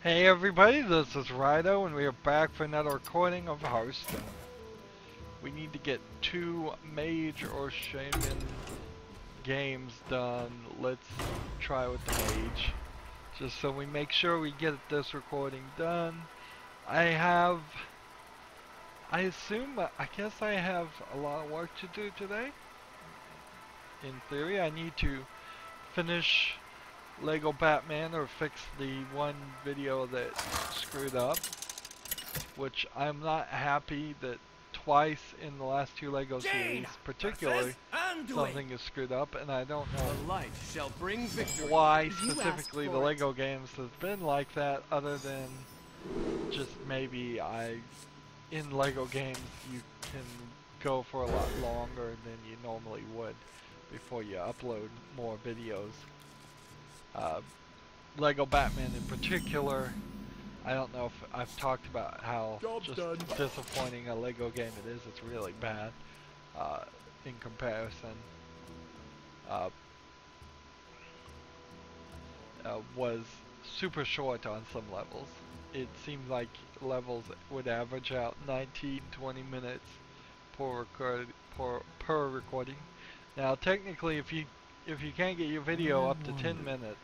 Hey everybody, this is Rydo and we are back for another recording of Hearthstone. We need to get 2 mage or shaman games done. Let's try with the mage. Just so we make sure we get this recording done. I guess I have a lot of work to do today. In theory, I need to finish Lego Batman or fix the one video that screwed up, which I'm not happy that twice in the last 2 Lego series particularly something is screwed up, and I don't know why specifically the Lego games have been like that, other than just maybe in Lego games you can go for a lot longer than you normally would before you upload more videos. Lego Batman in particular, I don't know if I've talked about how disappointing a Lego game it is. It's really bad in comparison. Was super short on some levels. It seems like levels would average out 19-20 minutes per recording. Now technically, if you can't get your video up to 10 minutes,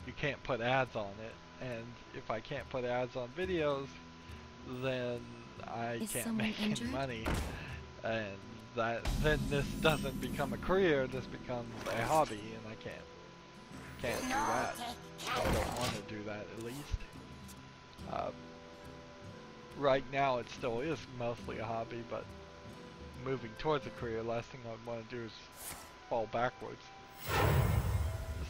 you can't put ads on it, and if I can't put ads on videos, then I can't make any money, and then this doesn't become a career. This becomes a hobby, and I can't do that. I don't want to do that, at least. Right now it still is mostly a hobby, but moving towards a career, last thing I want to do is fall backwards.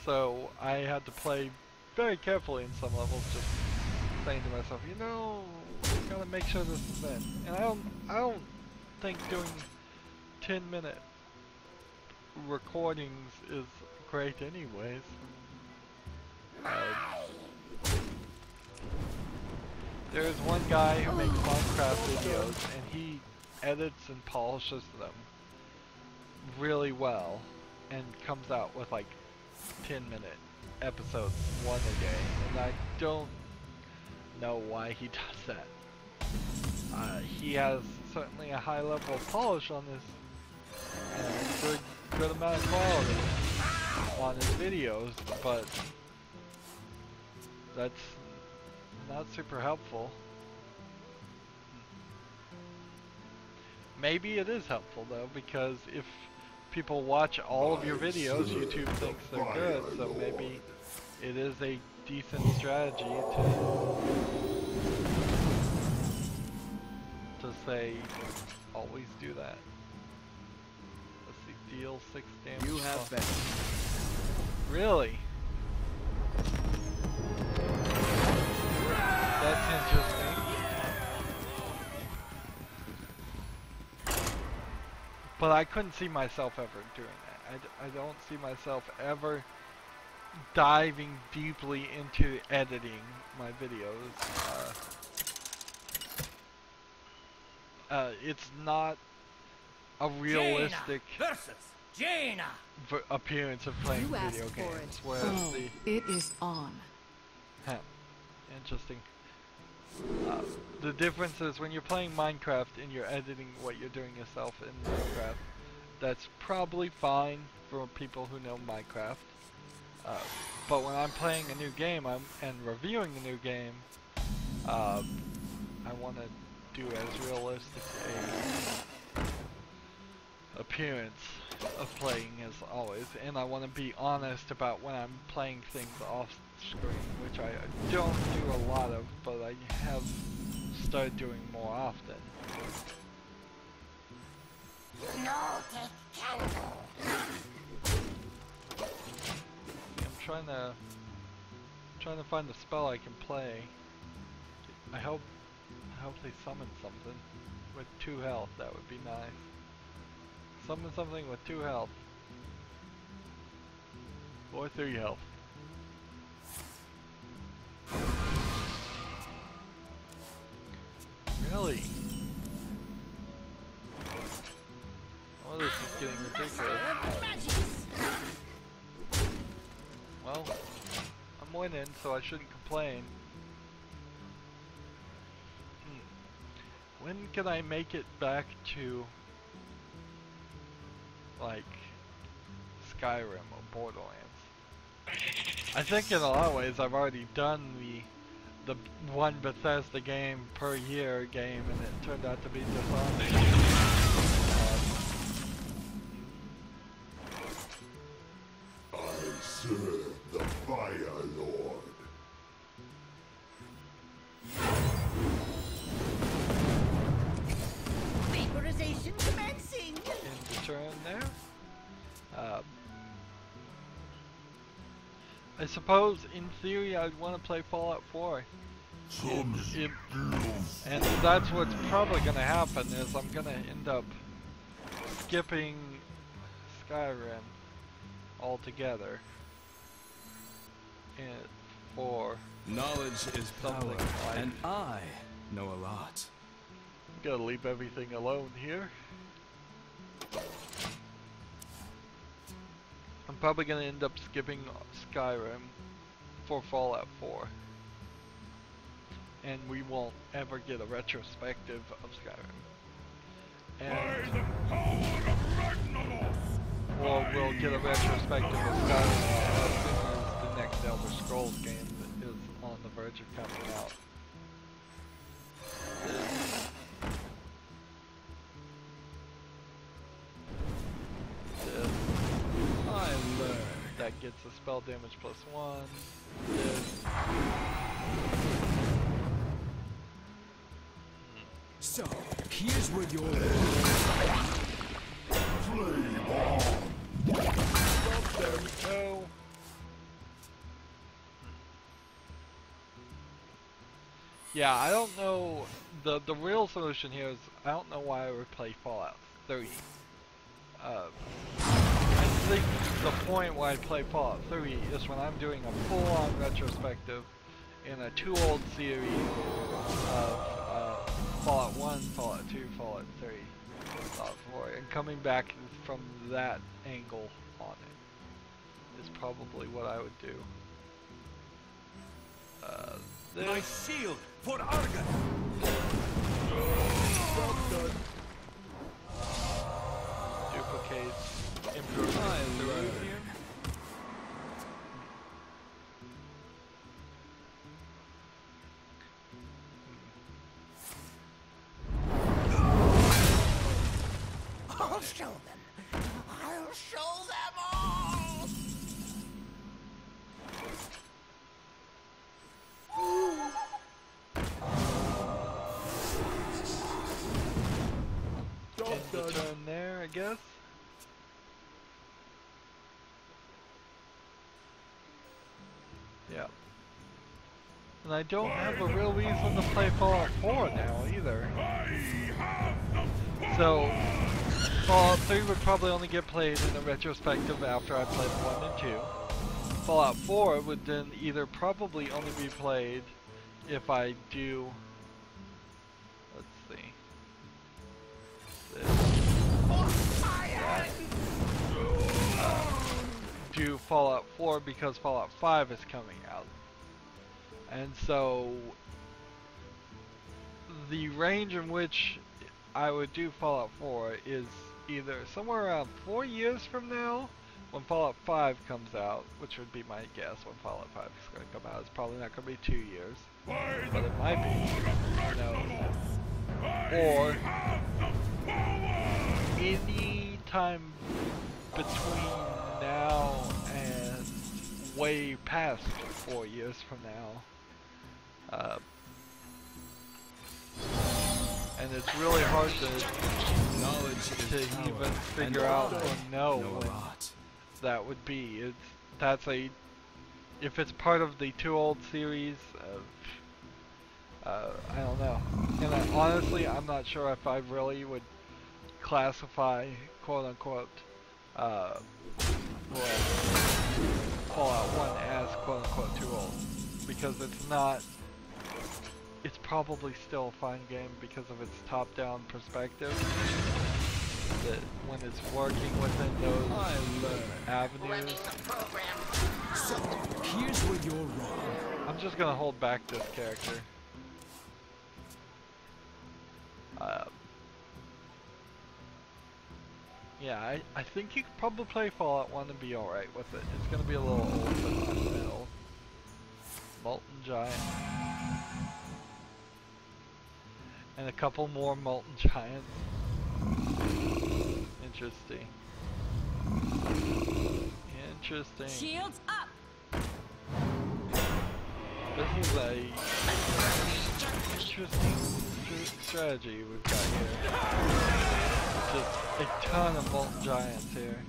So I had to play very carefully in some levels, just saying to myself, you know, you gotta make sure this is in. And I don't think doing 10-minute recordings is great anyways. There's one guy who makes Minecraft videos, and he edits and polishes them really well, and comes out with like 10-minute episodes, one a day, and I don't know why he does that. He has certainly a high level of polish on this, and a good amount of quality on his videos, but that's not super helpful. Maybe it is helpful though, because if people watch all of your videos, YouTube thinks they're good, so maybe it is a decent strategy to say always do that. Let's see, deal 6 damage. You have been. Really? That's interesting. But I couldn't see myself ever doing that. I don't see myself ever diving deeply into editing my videos. It's not a realistic appearance of playing video games. Whereas it is on. Interesting. The difference is when you're playing Minecraft and you're editing what you're doing yourself in Minecraft, that's probably fine for people who know Minecraft. But when I'm playing a new game and reviewing a new game, I want to do as realistic a appearance of playing as always, and I want to be honest about when I'm playing things off screen, which I don't do a lot of, but I have started doing more often. I'm trying to find a spell I can play. I hope they summon something with 2 health. That would be nice. Summon something with 2 health. Or 3 health. Really? Oh, this is getting ridiculous. Well, I'm winning, so I shouldn't complain. when can I make it back to like Skyrim or Borderlands? I think in a lot of ways I've already done the one Bethesda game per year game, and it turned out to be Dishonored. I serve the Fire Lord. Vaporization commencing. In the turn there. I suppose in theory I'd want to play Fallout 4. And that's what's probably going to happen is I'm going to end up skipping Skyrim altogether for knowledge is power, something like, and I know a lot. Gotta leave everything alone here. I'm probably gonna end up skipping Skyrim for Fallout 4. And we won't ever get a retrospective of Skyrim. And or we'll get a retrospective of Skyrim as soon as the next Elder Scrolls game is on the verge of coming out. That gets a spell damage +1. So, here's where you're There we go. Yeah, I don't know. The real solution here is I don't know why I would play Fallout 3. I think the point why I play Fallout 3 is when I'm doing a full-on retrospective in a too-old series of Fallout 1, Fallout 2, Fallout 3, Fallout 4, and coming back from that angle on it is probably what I would do. my shield for Argon. Duplicates improvements throughout here. I'll show them. I'll show them all. End the turn there, I guess. Yeah. And I don't have a real reason to play Fallout 4 now either. So, Fallout 3 would probably only get played in a retrospective after I played 1 and 2. Fallout 4 would then either probably only be played if I do... Let's see. Do Fallout 4 because Fallout 5 is coming out. And so the range in which I would do Fallout 4 is either somewhere around 4 years from now when Fallout 5 comes out, which would be my guess when Fallout 5 is going to come out. It's probably not going to be 2 years, but it might be. Or any time between now and way past 4 years from now. And it's really hard to even figure out or know when that would be. If it's part of the Too Old series, I don't know. And honestly, I'm not sure if I really would classify, quote unquote, Fallout 1 as quote unquote too old, because it's not. It's probably still a fine game because of its top-down perspective. That when it's working within those avenues. So, here's where you're wrong. I'm just gonna hold back this character. Yeah, I think you could probably play Fallout 1 and be alright with it. It's gonna be a little old, but not still. Molten Giant. And a couple more Molten Giants. Interesting. Interesting. Shields up. This is a interesting strategy we've got here. Just a ton of Molten Giants here.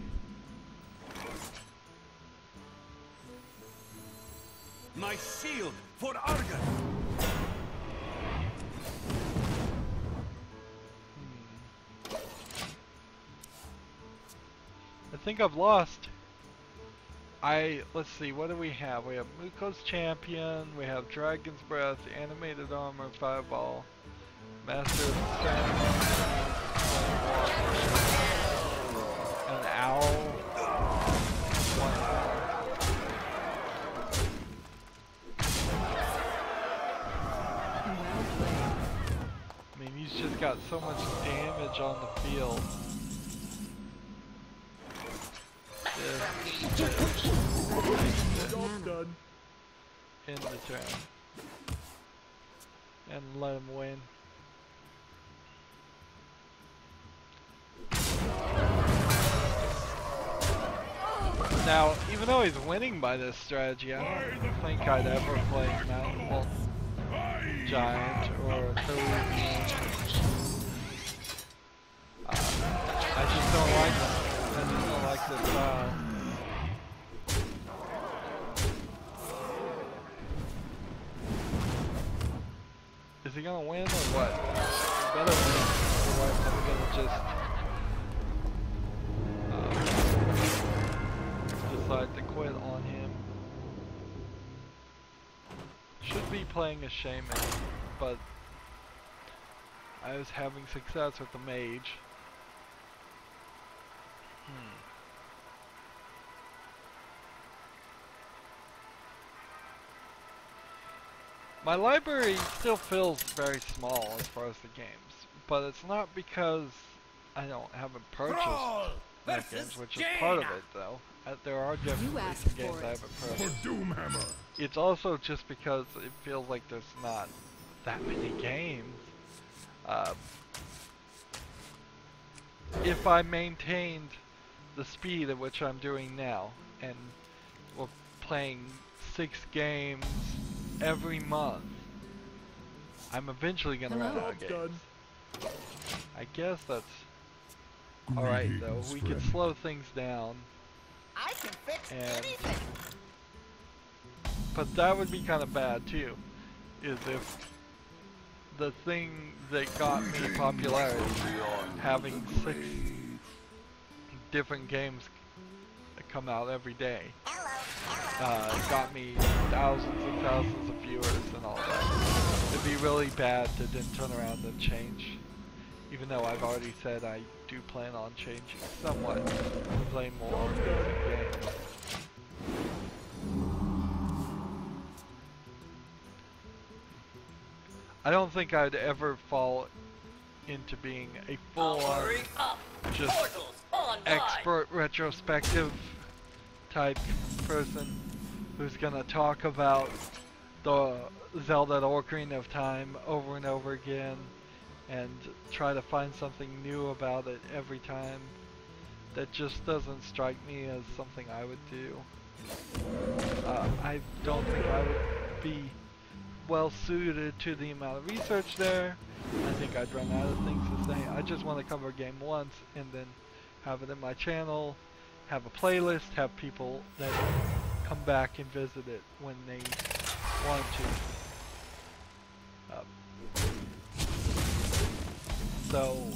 My shield for Argon. I think I've lost. Let's see, what do we have? We have Muko's Champion, we have Dragon's Breath, Animated Armor, Fireball, Master of Stamina, an Owl, I mean, he's just got so much damage on the field. Job done. In the turn. And let him win. Now, even though he's winning by this strategy, I don't think I'd ever play Mountain Giant or Peruvian. I just don't like them. I just don't like this style. Is he gonna win or what? He better win, otherwise I'm gonna just decide to quit on him. Should be playing a Shaman, but I was having success with the Mage. My library still feels very small as far as the games, but it's not because I haven't purchased that games, which is part of it though. There are definitely some games I haven't purchased. Doomhammer. It's also just because it feels like there's not that many games. If I maintained the speed at which I'm doing now, and we're playing 6 games every month, I'm eventually gonna run out of games. I guess that's alright though. We can slow things down. I can fix anything. But that would be kind of bad too, is if the thing that got me popularity, having 6 different games that come out every day, got me thousands and thousands of viewers and all that. It'd be really bad to then turn around and change, even though I've already said I do plan on changing somewhat to play more games. I don't think I'd ever fall into being a full-on, just expert retrospective type person who's gonna talk about the Zelda Ocarina of Time over and over again and try to find something new about it every time. That just doesn't strike me as something I would do. I don't think I would be well suited to the amount of research there. I think I'd run out of things to say. I just want to cover a game once and then have it in my channel, have a playlist, have people that come back and visit it when they want to. So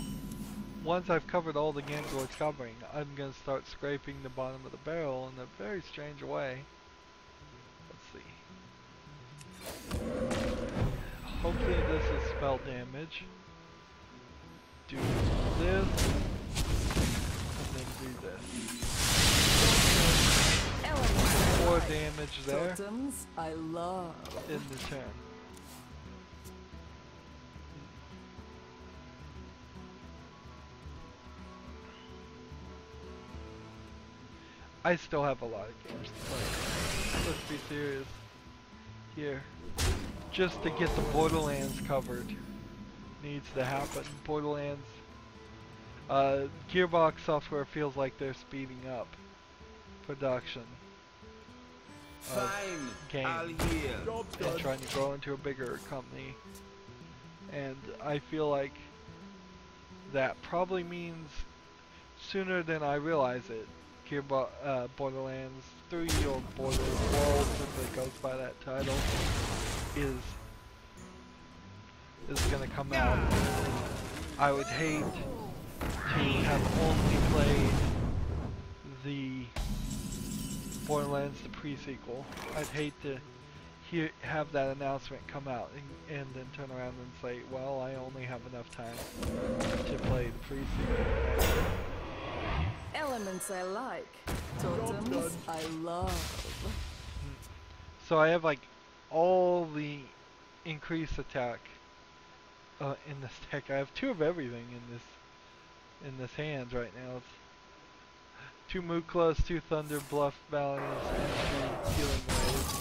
once I've covered all the games worth covering, I'm going to start scraping the bottom of the barrel in a very strange way. Hopefully this is spell damage. Do this, and then do this. 4 damage there Totems I love. in the turn. I still have a lot of games to play. Let's be serious here. Just to get the Borderlands covered needs to happen. Borderlands, Gearbox Software feels like they're speeding up production of games and trying to grow into a bigger company. And I feel like that probably means sooner than I realize it, Borderlands 3 or Borderlands World, if it goes by that title, is gonna come out. I would hate to have only played the Borderlands the pre-sequel. I'd hate to have that announcement come out and then turn around and say, well, I only have enough time to play the pre-sequel. Elements I like, totems I love. So I have like all the increased attack in this deck. I have 2 of everything in this hand right now. It's 2 Muklas, 2 Thunder Bluff Valiants, and 2 Healing Waves.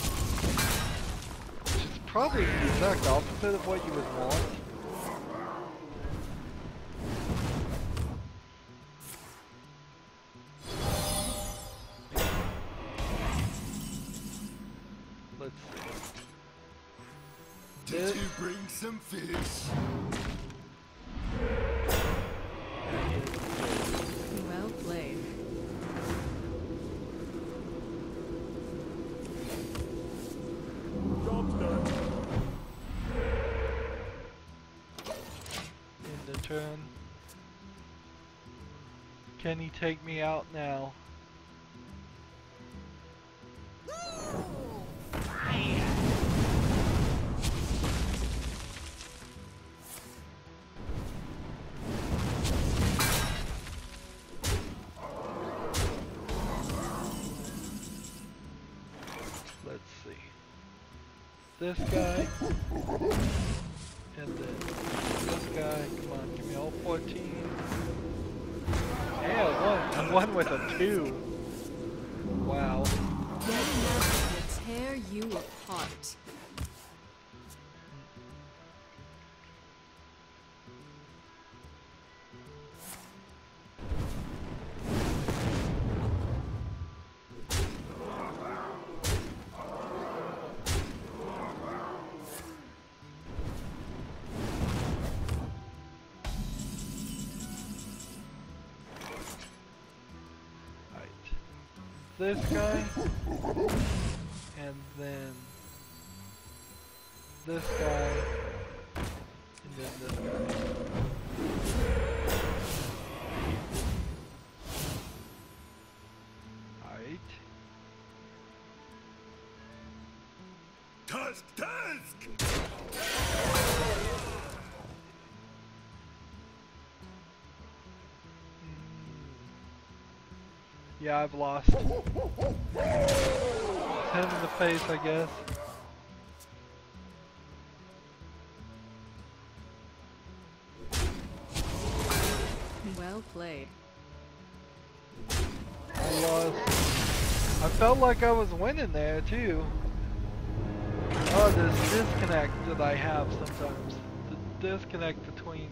Which is probably the exact opposite of what you would want. Let's see. Did you bring some fish? Well played. Job's done. In the turn. Can he take me out now? Let's see. This guy. And then this guy. Come on, give me all 14. Yeah, I won with a 2. Wow. Yeti Master will tear you apart. This guy, and then this guy, and then this guy. Alright. Tusk! Yeah, I've lost. Hit him in the face, I guess. Well played. I lost. I felt like I was winning there, too. Oh, this disconnect that I have sometimes. The disconnect between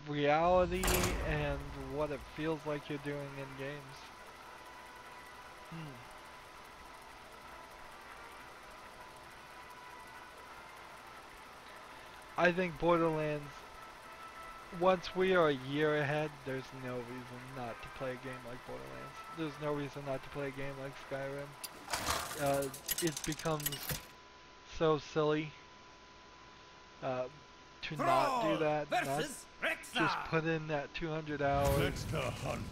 reality and what it feels like you're doing in games. I think Borderlands, once we are a year ahead, there's no reason not to play a game like Borderlands. There's no reason not to play a game like Skyrim. It becomes so silly to not do that, not just put in that 200 hours.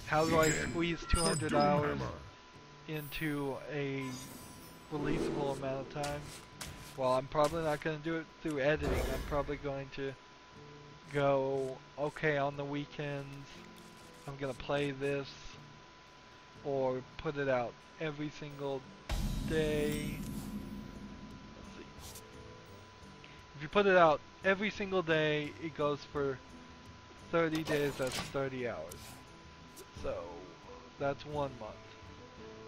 How do I squeeze 200 hours into a releasable amount of time? Well, I'm probably not going to do it through editing. I'm probably going to go, okay, on the weekends, I'm going to play this, or put it out every single day. Let's see. If you put it out every single day, it goes for 30 days, that's 30 hours. So, that's 1 month.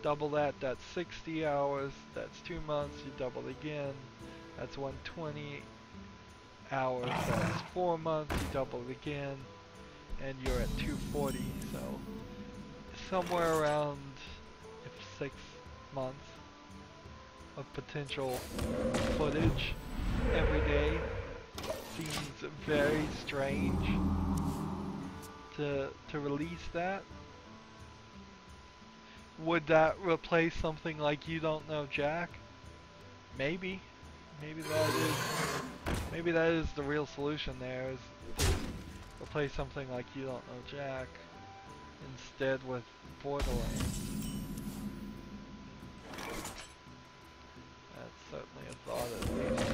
Double that, that's 60 hours. That's 2 months, you double again. That's 120 hours, that's 4 months, you double it again. And you're at 240, so somewhere around 6 months of potential footage every day seems very strange to release that. Would that replace something like You Don't Know Jack? Maybe. Maybe that is the real solution there, is to replace something like You Don't Know Jack instead with Borderlands. That's certainly a thought at least.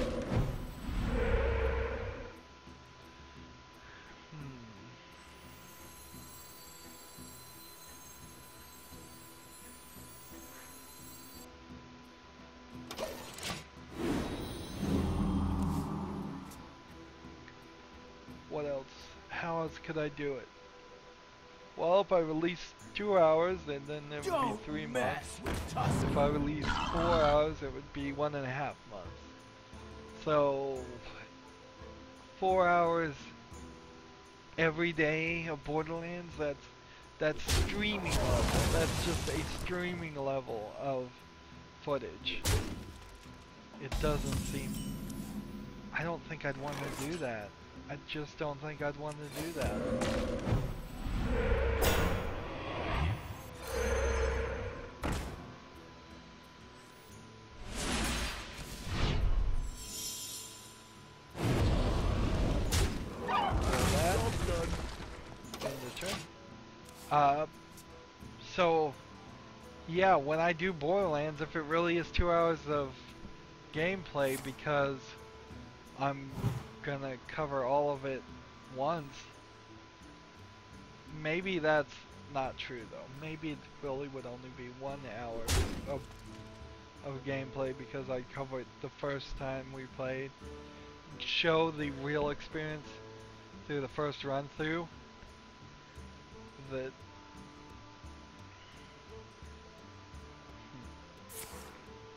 What else? How else could I do it? Well, if I release 2 hours, then it would be 3 months. If I release 4 hours, it would be 1.5 months. So, 4 hours every day of Borderlands, that's streaming level. That's just a streaming level of footage. It doesn't seem... I don't think I'd want to do that. I just don't think I'd want to do that. So, yeah, when I do Borderlands, if it really is 2 hours of gameplay because I'm gonna cover all of it once, maybe that's not true though. Maybe it really would only be 1 hour of gameplay because I covered the first time we played. Show the real experience through the first run through. That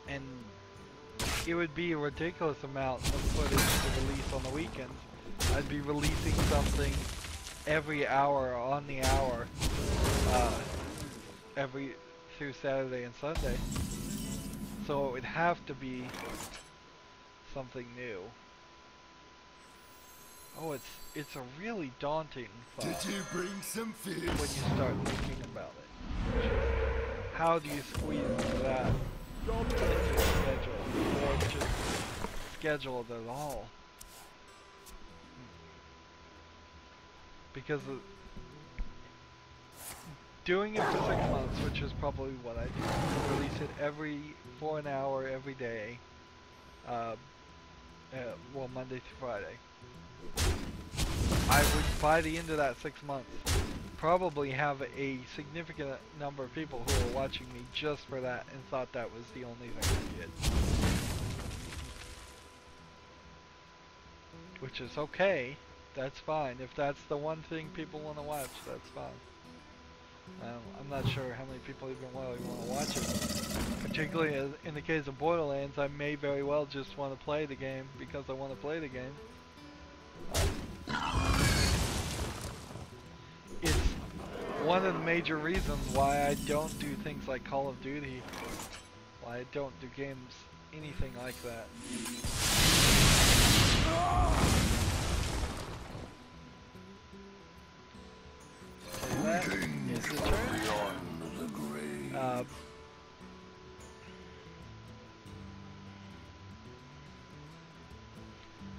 and it would be a ridiculous amount of footage to release on the weekends. I'd be releasing something every hour on the hour, through Saturday and Sunday. So it would have to be something new. Oh, it's a really daunting thought. Did you bring some fish? When you start thinking about it. How do you squeeze that into your schedule, or just schedule it at all? Because doing it for 6 months, which is probably what I do, release it for an hour every day, well, Monday through Friday. I would, by the end of that 6 months, probably have a significant number of people who were watching me just for that and thought that was the only thing I did. Which is okay, that's fine. If that's the one thing people want to watch, that's fine. I'm not sure how many people even really want to watch it. Particularly in the case of Borderlands, I may very well just want to play the game because I want to play the game. It's one of the major reasons why I don't do things like Call of Duty, why I don't do games, anything like that. So that is the turn.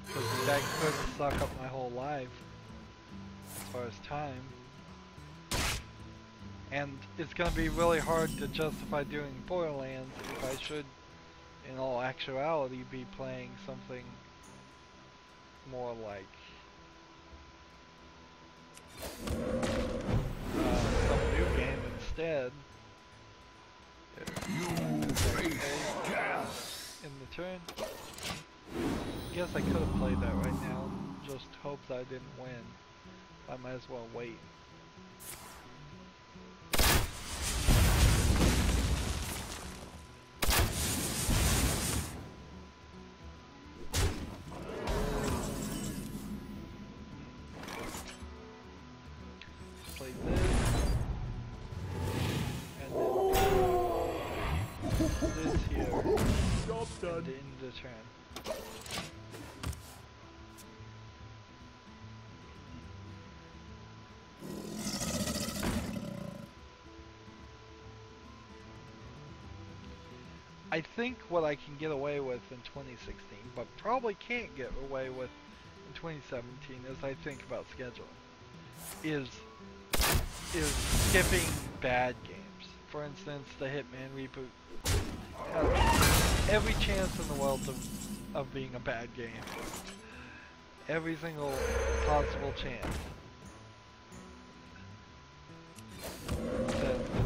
Because that could suck up my whole life as far as time. And it's going to be really hard to justify doing Borderlands if I should, in all actuality, be playing something more like some new game instead. In the turn. I guess I could have played that right now and just hoped I didn't win. I might as well wait. I think what I can get away with in 2016, but probably can't get away with in 2017 as I think about scheduling, is skipping bad games. For instance, the Hitman reboot has every chance in the world of being a bad game. Every single possible chance.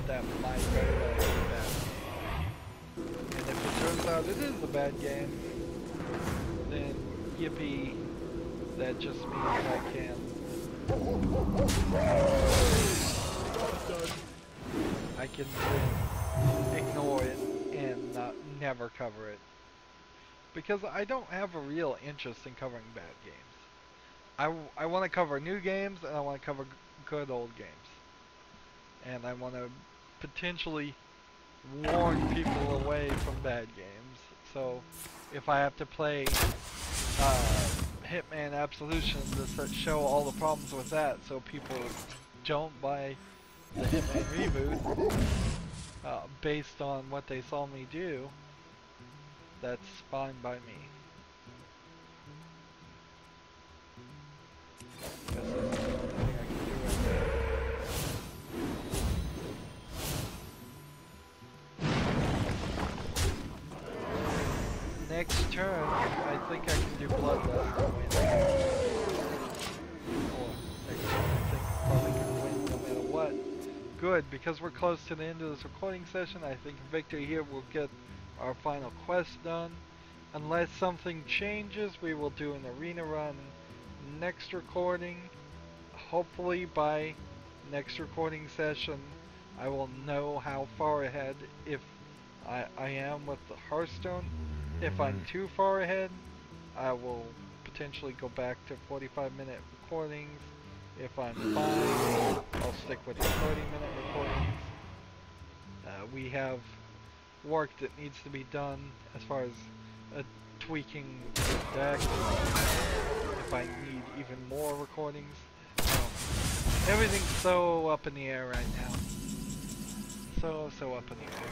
That might very well be a bad game. And if it turns out it is a bad game, then yippee, that just means I can ignore it and never cover it. Because I don't have a real interest in covering bad games. I want to cover new games and I want to cover good old games. And I want to potentially warn people away from bad games. So if I have to play Hitman Absolution to show all the problems with that so people don't buy the Hitman reboot based on what they saw me do, that's fine by me. Guess that's the only thing I can do right now. Next turn, I think I can do Bloodlust and win. Or next turn, I think probably can win no matter what. Good, because we're close to the end of this recording session, I think victory here will get our final quest done. Unless something changes, we will do an arena run next recording. Hopefully by next recording session I will know how far ahead if I am with the Hearthstone. If I'm too far ahead, I will potentially go back to 45-minute recordings. If I'm fine, I'll stick with the 30-minute recordings. We have work that needs to be done as far as tweaking the deck, if I need even more recordings. Everything's so up in the air right now. So up in the air.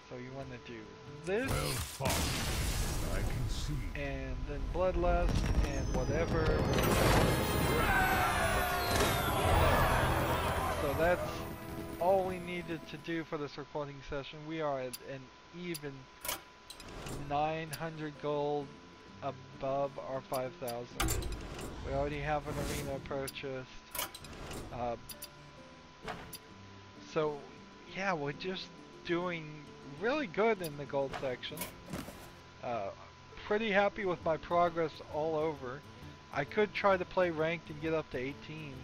So you want to do this, Well fought. I can see. and then Bloodlust, and whatever. So that's all we needed to do for this recording session. We are at an even 900 gold above our 5,000. We already have an arena purchased. So yeah, we're just doing really good in the gold section. Pretty happy with my progress all over. I could try to play ranked and get up to 18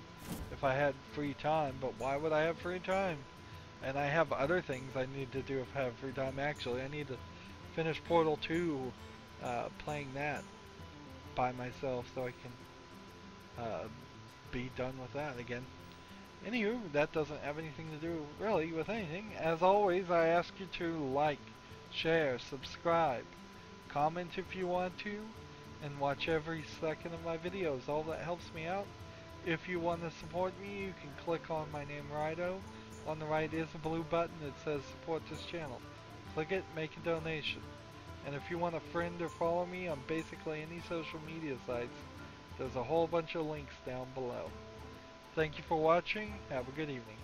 if I had free time, but why would I have free time? And I have other things I need to do if I have free time. Actually, I need to finish Portal 2, playing that by myself so I can be done with that again. Anywho, that doesn't have anything to do really with anything. As always, I ask you to like, share, subscribe, comment if you want to, and watch every second of my videos. All that helps me out. If you want to support me, you can click on my name, Rydo. On the right is a blue button that says support this channel. Click it, make a donation. And if you want a friend or follow me on basically any social media sites, there's a whole bunch of links down below. Thank you for watching. Have a good evening.